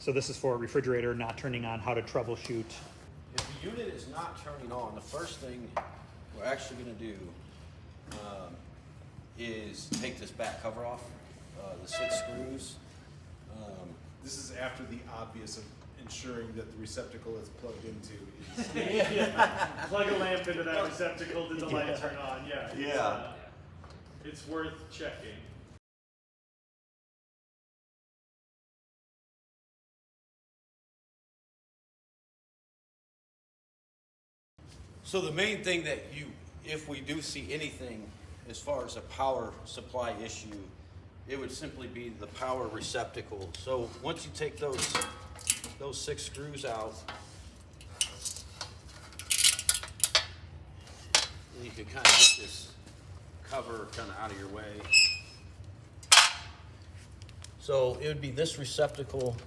So this is for a refrigerator not turning on, how to troubleshoot. If the unit is not turning on, the first thing we're actually going to do is take this back cover off, the 6 screws. This is after the obvious of ensuring that the receptacle it's plugged into is. Plug a lamp into that receptacle, did the light turn on? Yeah. It's worth checking. So the main thing that if we do see anything as far as a power supply issue, it would simply be the power receptacle. So once you take those 6 screws out, then you can kind of get this cover kind of out of your way. So it would be this receptacle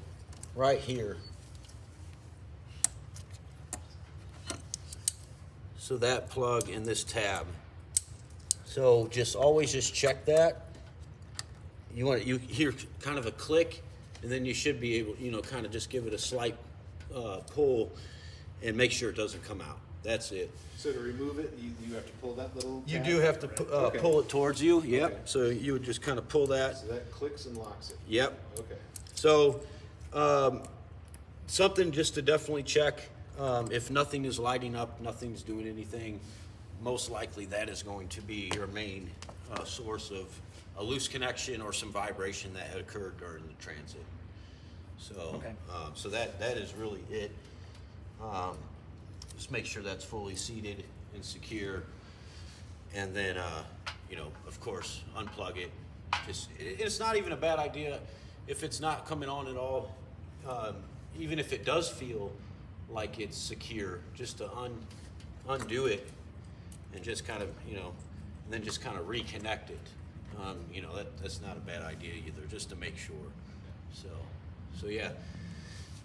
right here. So that plug and this tab. So always check that. You hear kind of a click, and then you should be able, kind of just give it a slight pull and make sure it doesn't come out. That's it. So to remove it, you have to pull that little You tab? do have to Okay. pull it towards you. Yep. Okay. So you would just kind of pull that. So that clicks and locks it. Yep. Okay. So something just to definitely check. If nothing is lighting up, nothing's doing anything, most likely that is going to be your main source of a loose connection or some vibration that had occurred during the transit. So, Okay. So that is really it. Just make sure that's fully seated and secure, and then of course, unplug it. It's not even a bad idea if it's not coming on at all. Even if it does feel like it's secure, just to undo it and just kind of, and then just kind of reconnect it. That's not a bad idea either, just to make sure. So yeah,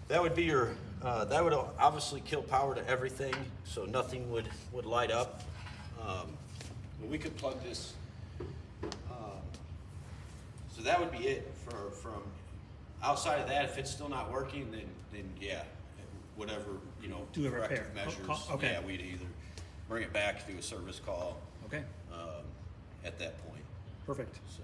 that would be your, that would obviously kill power to everything, so nothing would light up. But we could plug this, so that would be it from outside of that. If it's still not working, then yeah, whatever, Do a repair. corrective measures. Okay. Yeah, we'd either bring it back, do a service call Okay, at that point. perfect. So.